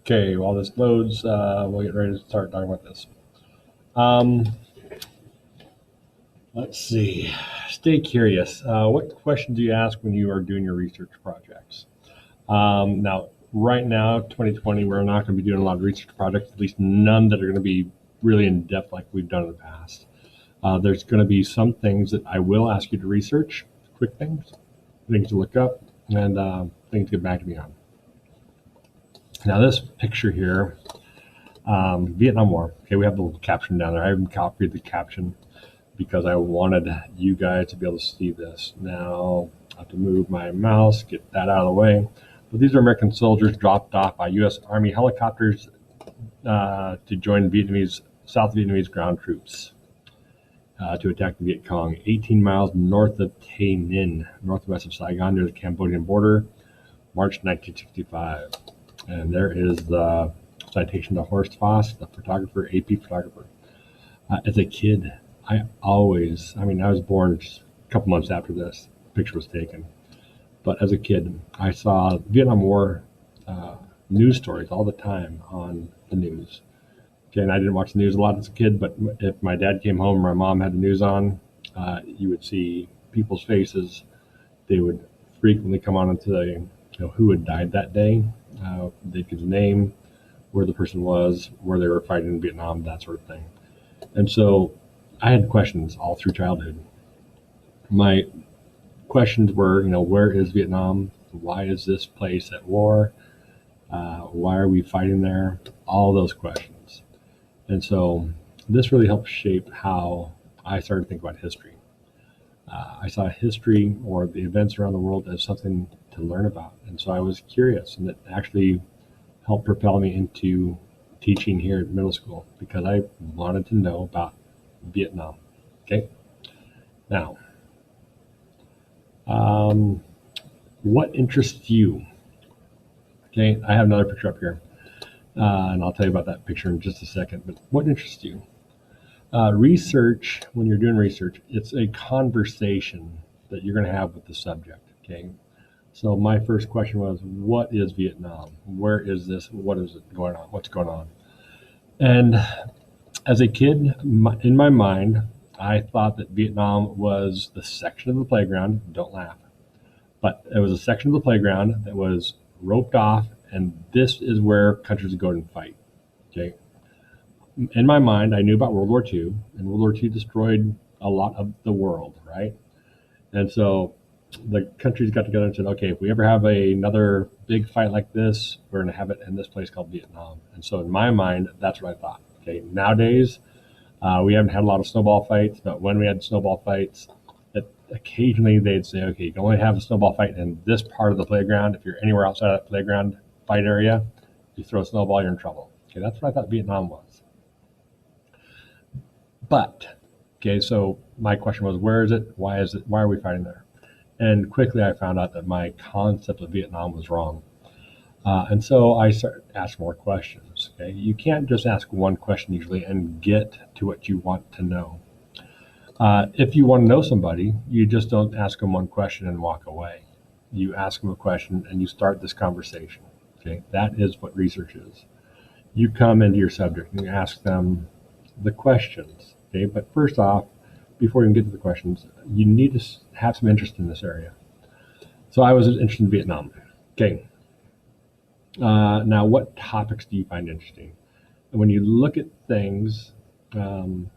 Okay, while this loads, we'll get ready to start talking about this. Um, let's see. Stay curious. What questions do you ask when you are doing your research projects? Now, right now, 2020, we're not going to be doing a lot of research projects, at least none that are going to be really in depth like we've done in the past. There's going to be some things that I will ask you to research, quick things to look up, and things to get back to me on. Now, this picture here, Vietnam War. Okay, we have the little caption down there. I haven't copied the caption because I wanted you guys to be able to see this. Now, I have to move my mouse, get that out of the way. But these are American soldiers dropped off by U.S. Army helicopters to join South Vietnamese ground troops to attack the Viet Cong, 18 miles north of Tay Ninh, northwest of Saigon, near the Cambodian border, March 1965. And there is the citation to Horst Voss, the photographer, AP photographer. As a kid, I was born just a couple months after this picture was taken. But as a kid, I saw Vietnam War news stories all the time on the news. Okay, and I didn't watch the news a lot as a kid, but if my dad came home or my mom had the news on, you would see people's faces. They would frequently come on into the, who had died that day. They'd give the name, where the person was, where they were fighting in Vietnam, that sort of thing. And so I had questions all through childhood. My questions were, where is Vietnam? Why is this place at war? Why are we fighting there? All those questions. And so this really helped shape how I started to think about history. I saw history or the events around the world as something to learn about. And so I was curious, and it actually helped propel me into teaching here at middle school because I wanted to know about Vietnam. Okay. Now, what interests you? Okay, I have another picture up here, and I'll tell you about that picture in just a second. But what interests you? Research, when you're doing research, it's a conversation that you're going to have with the subject. Okay. So my first question was, what is Vietnam? Where is this? What is it going on? What's going on? And as a kid, in my mind, I thought that Vietnam was the section of the playground. Don't laugh. But it was a section of the playground that was roped off, and this is where countries would go and fight. Okay. In my mind, I knew about World War II, and World War II destroyed a lot of the world, right? And so the countries got together and said, okay, if we ever have another big fight like this, we're going to have it in this place called Vietnam. And so in my mind, that's what I thought. Okay, nowadays, we haven't had a lot of snowball fights, but when we had snowball fights, occasionally they'd say, okay, you can only have a snowball fight in this part of the playground. If you're anywhere outside of that playground fight area, you throw a snowball, you're in trouble. Okay, that's what I thought Vietnam was. But, okay, so my question was, where is it? Why is it? Why are we fighting there? And quickly I found out that my concept of Vietnam was wrong. And so I started to ask more questions. Okay, you can't just ask one question usually and get to what you want to know. If you want to know somebody, you just don't ask them one question and walk away. You ask them a question and you start this conversation. Okay, that is what research is. You come into your subject and you ask them the questions. Okay, but first off, before you can get to the questions, you need to have some interest in this area. So I was interested in Vietnam. Okay. Now, what topics do you find interesting? And when you look at things, okay,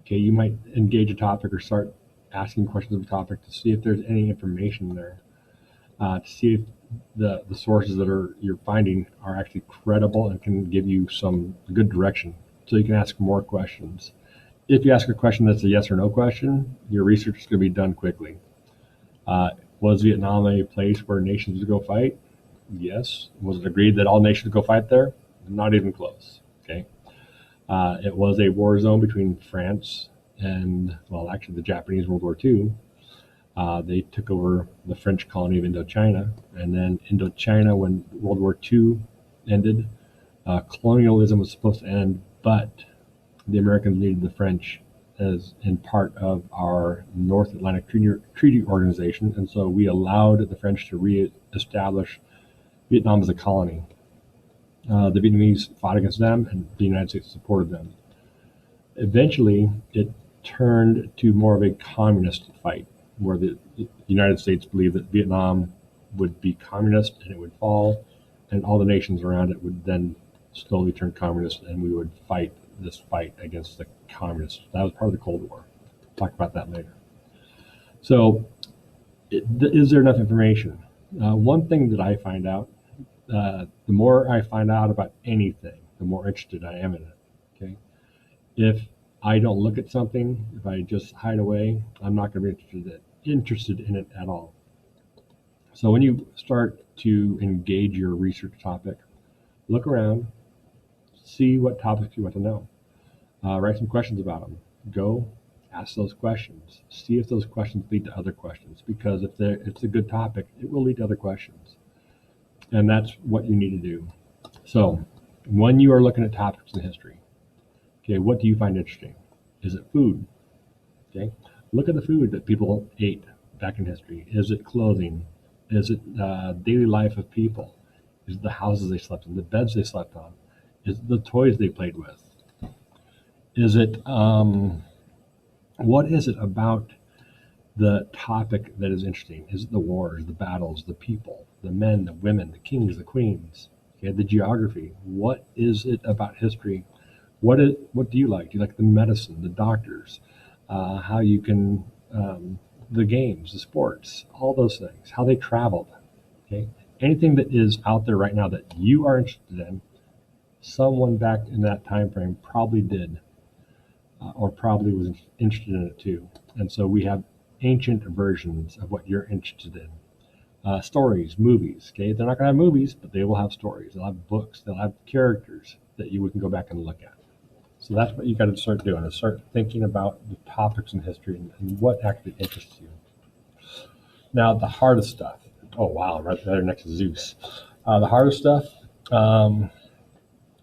you might engage a topic or start asking questions of a topic to see if there's any information there, to see if the sources that you're finding are actually credible and can give you some good direction. So you can ask more questions. If you ask a question that's a yes or no question, your research is going to be done quickly. Was Vietnam a place where nations would go fight? Yes. Was it agreed that all nations go fight there? Not even close. Okay. It was a war zone between France and, well, actually the Japanese World War II. They took over the French colony of Indochina, and then Indochina, when World War II ended, colonialism was supposed to end, but the Americans needed the French as in part of our North Atlantic Treaty Organization, and so we allowed the French to re-establish Vietnam as a colony. The Vietnamese fought against them, and the United States supported them. Eventually, it turned to more of a communist fight, where the United States believed that Vietnam would be communist and it would fall, and all the nations around it would then slowly turn communist, and we would fight this fight against the communists. That was part of the Cold War. Talk about that later. So, is there enough information? One thing that I find out, the more I find out about anything, the more interested I am in it. Okay, if I don't look at something, if I just hide away, I'm not going to be interested in it at all. So when you start to engage your research topic, look around, see what topics you want to know, write some questions about them. Go ask those questions. See if those questions lead to other questions, because if it's a good topic, it will lead to other questions. And that's what you need to do. So when you are looking at topics in history, okay, what do you find interesting? Is it food? Okay, look at the food that people ate back in history. Is it clothing? Is it daily life of people? Is it the houses they slept in, the beds they slept on? Is it the toys they played with? Is it what is it about the topic that is interesting? Is it the wars, the battles, the people, the men, the women, the kings, the queens? Okay, the geography. What is it about history? What do you like? Do you like the medicine, the doctors, how you can, the games, the sports, all those things, how they traveled? Okay, anything that is out there right now that you are interested in, someone back in that time frame probably did, or probably was interested in it too. And so we have ancient versions of what you're interested in. Stories, movies. Okay, they're not going to have movies, but they will have stories. They'll have books. They'll have characters that you can go back and look at. So that's what you got to start doing, is start thinking about the topics in history and what actually interests you. Now, the hardest stuff. Oh, wow, right there next to Zeus. The hardest stuff,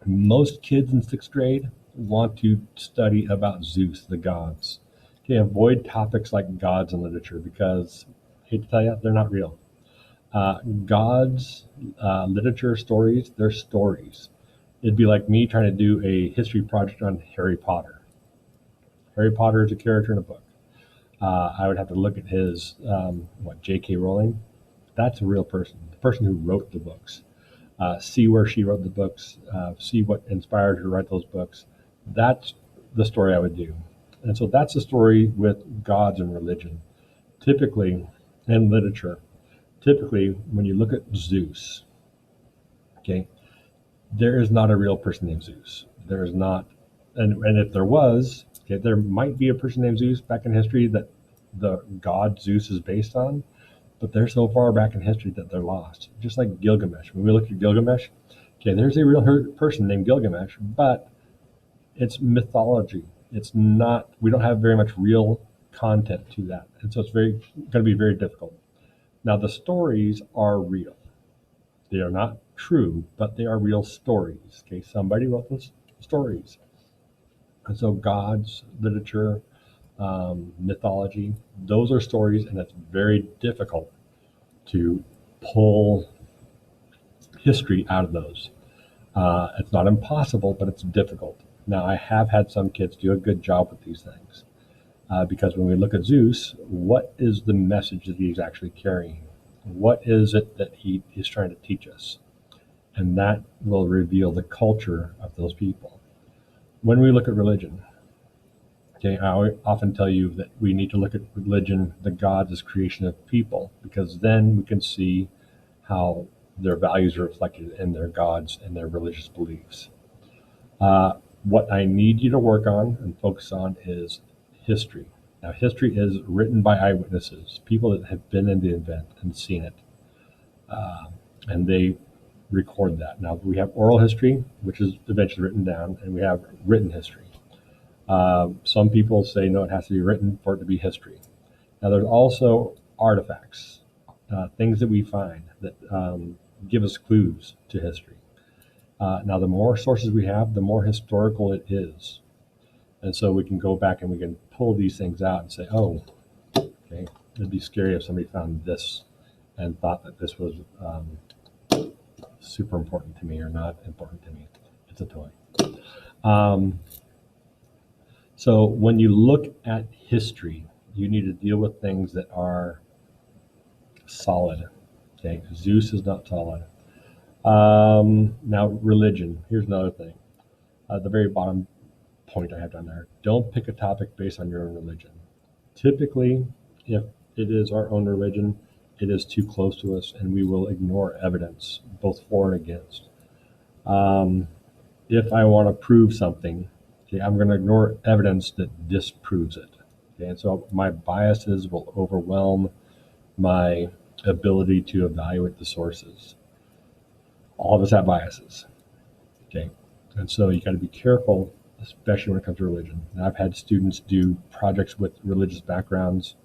most kids in sixth grade want to study about Zeus, the gods. Okay, avoid topics like gods in literature because, I hate to tell you, they're not real. Gods, literature, stories, they're stories. It'd be like me trying to do a history project on Harry Potter. Harry Potter is a character in a book. I would have to look at his, J.K. Rowling. That's a real person, the person who wrote the books. See where she wrote the books, see what inspired her to write those books. That's the story I would do. And so that's the story with gods and religion. Typically, in literature, when you look at Zeus, okay, there is not a real person named Zeus. There is not, and if there was, okay, there might be a person named Zeus back in history that the god Zeus is based on, but they're so far back in history that they're lost. Just like Gilgamesh. When we look at Gilgamesh, okay, there's a real person named Gilgamesh, but it's mythology. It's not, we don't have very much real content to that. And so it's going to be very difficult. Now, the stories are real. They are not true, but they are real stories. Okay, somebody wrote those stories. And so gods, literature, mythology, those are stories, and it's very difficult to pull history out of those. It's not impossible, but it's difficult. Now, I have had some kids do a good job with these things because when we look at Zeus, what is the message that he's actually carrying? What is it that he is trying to teach us? And that will reveal the culture of those people. When we look at religion, okay, I often tell you that we need to look at religion, the gods as creation of people, because then we can see how their values are reflected in their gods and their religious beliefs. What I need you to work on and focus on is history. Now, history is written by eyewitnesses, people that have been in the event and seen it, and they record that. Now, we have oral history, which is eventually written down, and we have written history. Some people say, no, it has to be written for it to be history. Now, there's also artifacts, things that we find that give us clues to history. Now, the more sources we have, the more historical it is. And so we can go back and we can pull these things out and say, oh, okay, it'd be scary if somebody found this and thought that this was super important to me or not important to me. It's a toy. Um, so when you look at history, you need to deal with things that are solid. Okay, Zeus is not solid. Now religion. Here's another thing. The very bottom point I have down there. Don't pick a topic based on your own religion. Typically, if it is our own religion, it is too close to us, and we will ignore evidence, both for and against. Um, if I want to prove something, okay, I'm going to ignore evidence that disproves it. Okay, and so my biases will overwhelm my ability to evaluate the sources. All of us have biases. Okay, and so you got to be careful, especially when it comes to religion. And I've had students do projects with religious backgrounds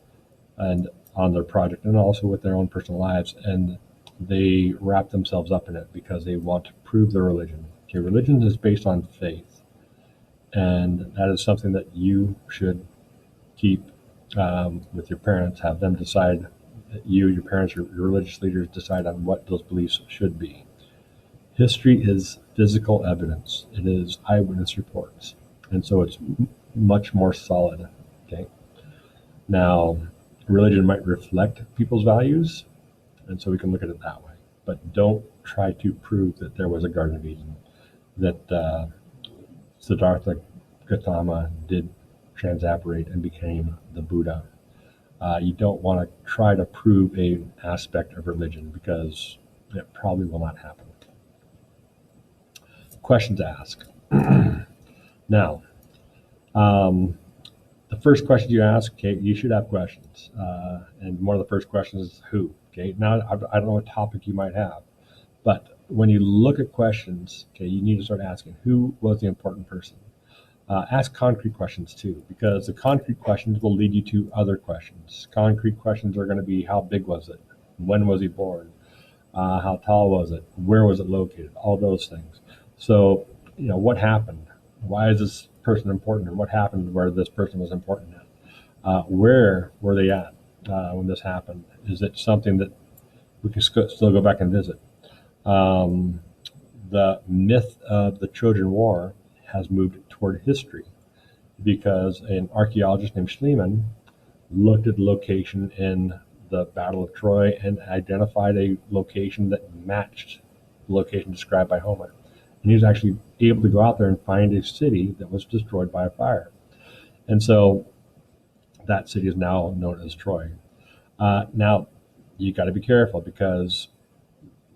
and on their project, and also with their own personal lives, and they wrap themselves up in it because they want to prove their religion. Okay, religion is based on faith, and that is something that you should keep with your parents. Have them decide. Your parents, your religious leaders decide on what those beliefs should be. History is physical evidence. It is eyewitness reports, and so it's much more solid. Okay. Now, religion might reflect people's values, and so we can look at it that way. But don't try to prove that there was a Garden of Eden, that Siddhartha Gautama did transapparate and became the Buddha. You don't want to try to prove an aspect of religion because it probably will not happen. Questions to ask. Now, the first question you ask, okay, you should have questions. And one of the first questions is who? Okay, now I don't know what topic you might have, but when you look at questions, okay, you need to start asking who was the important person. Ask concrete questions too, because the concrete questions will lead you to other questions. Concrete questions are going to be how big was it? When was he born? How tall was it? Where was it located? All those things. So, what happened? Why is this person important? And what happened where this person was important at? Where were they at when this happened? Is it something that we can still go back and visit? The myth of the Trojan War has moved toward history because an archaeologist named Schliemann looked at the location in the Battle of Troy and identified a location that matched the location described by Homer. And he was actually able to go out there and find a city that was destroyed by a fire. And so that city is now known as Troy. Now, you got to be careful because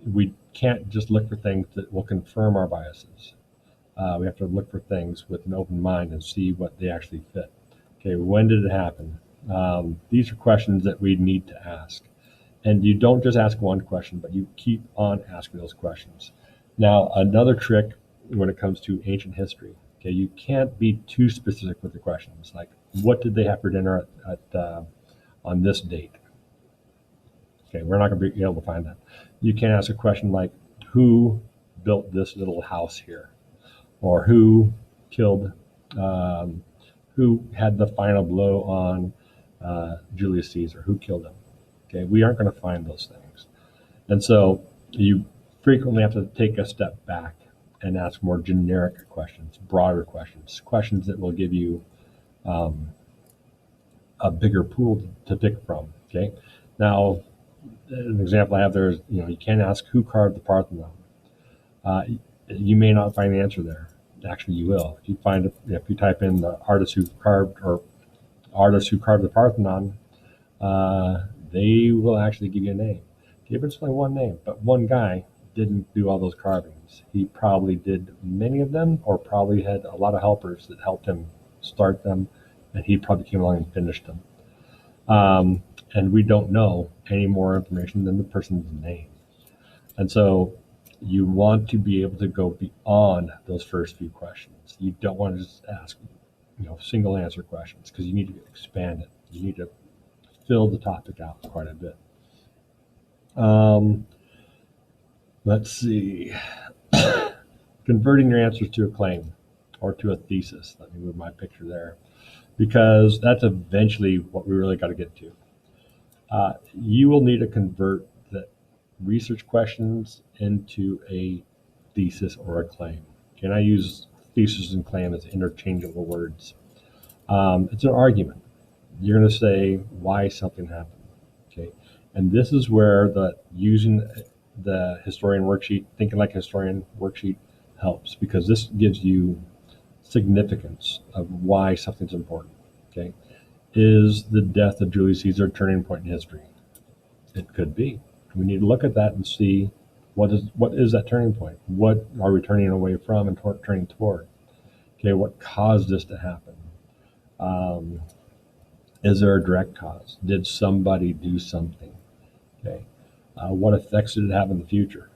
we can't just look for things that will confirm our biases. We have to look for things with an open mind and see what they actually fit. Okay, when did it happen? These are questions that we need to ask. And you don't just ask one question, but you keep on asking those questions. Now, another trick when it comes to ancient history, okay, you can't be too specific with the questions. Like, what did they have for dinner on this date? Okay, we're not going to be able to find that. You can't ask a question like, who built this little house here? Or who killed, who had the final blow on Julius Caesar? Who killed him? Okay, we aren't going to find those things. And so you frequently have to take a step back and ask more generic questions, broader questions, questions that will give you a bigger pool to pick from. Okay, now an example I have there is, you can't ask who carved the Parthenon. You may not find the answer there. Actually, you will. If you type in the artist who carved the Parthenon, they will actually give you a name. Okay, but it's only one name, but one guy didn't do all those carvings. He probably did many of them, or probably had a lot of helpers that helped him start them, and he probably came along and finished them. And we don't know any more information than the person's name. And so you want to be able to go beyond those first few questions. You don't want to just ask, single answer questions, because you need to expand it. You need to fill the topic out quite a bit. Let's see. Converting your answers to a claim or to a thesis. Let me move my picture there, because that's eventually what we really got to get to. You will need to convert research questions into a thesis or a claim. Can I use thesis and claim as interchangeable words? It's an argument. You're going to say why something happened. Okay, and this is where the using the historian worksheet, thinking like a historian worksheet helps, because this gives you significance of why something's important. Okay, is the death of Julius Caesar a turning point in history? It could be. We need to look at that and see what is that turning point? What are we turning away from and turning toward? Okay, what caused this to happen? Is there a direct cause? Did somebody do something? Okay, what effects did it have in the future?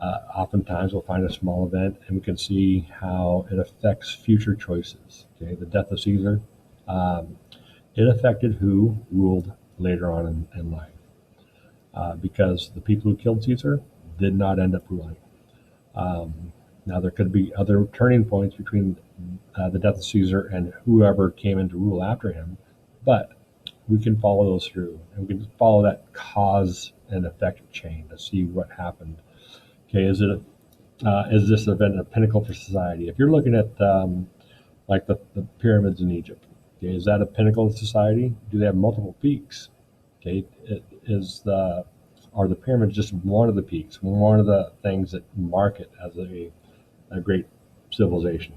Oftentimes we'll find a small event and we can see how it affects future choices. Okay, the death of Caesar, it affected who ruled later on in life, because the people who killed Caesar did not end up ruling. Now there could be other turning points between the death of Caesar and whoever came in to rule after him, but we can follow those through and we can follow that cause and effect chain to see what happened. Okay, is this event a pinnacle for society? If you're looking at like the pyramids in Egypt, okay, is that a pinnacle of society? Do they have multiple peaks? Okay, are the pyramids just one of the peaks, one of the things that mark it as a great civilization?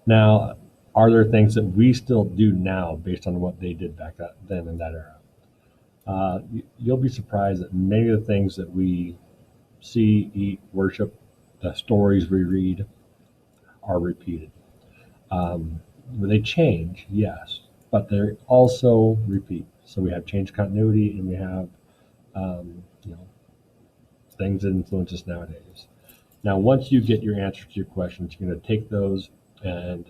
Now, are there things that we still do now based on what they did back then in that era? You'll be surprised that many of the things that we see, eat, worship, the stories we read are repeated. They change, yes, but they also repeat. So we have change continuity, and we have things that influence us nowadays. Now, once you get your answer to your questions, you're going to take those and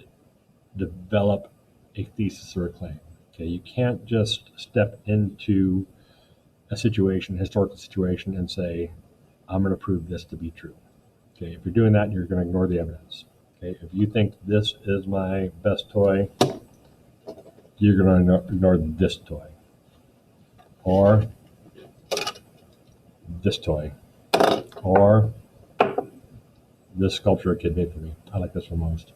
develop a thesis or a claim. Okay, you can't just step into a situation, historical situation, and say, I'm going to prove this to be true. Okay, if you're doing that, you're going to ignore the evidence. Okay, if you think this is my best toy, you're going to ignore this toy, or this toy, or this sculpture a kid made for me. I like this one most.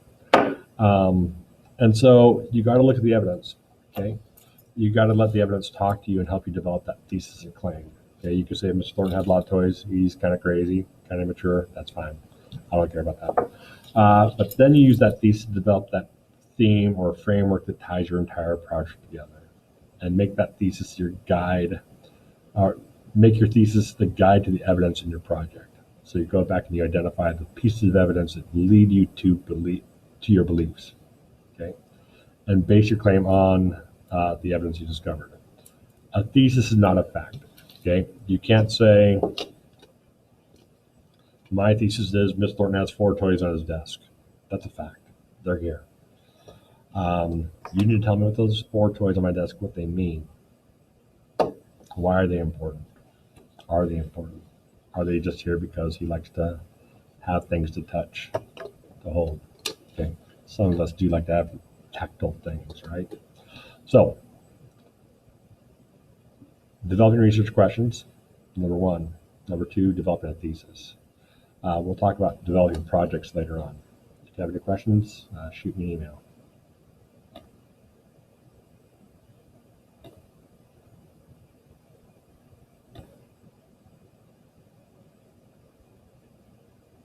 And so you got to look at the evidence. Okay, you got to let the evidence talk to you and help you develop that thesis and claim. Okay, you can say Mr. Thornton had a lot of toys. He's kind of crazy, kind of immature. That's fine. I don't care about that. But then you use that thesis to develop that theme or framework that ties your entire project together, and make that thesis your guide, or make your thesis the guide to the evidence in your project. So you go back and you identify the pieces of evidence that lead you to your beliefs. Okay, and base your claim on the evidence you discovered. A thesis is not a fact. Okay, you can't say my thesis is Mr. Thornton has 4 toys on his desk. That's a fact. They're here. You need to tell me what those 4 toys on my desk, what they mean. Why are they important? Are they important? Are they just here because he likes to have things to touch, to hold? Okay, some of us do like to have tactile things, right? So, developing research questions, number 1. Number 2, developing a thesis. We'll talk about developing projects later on. If you have any questions, shoot me an email.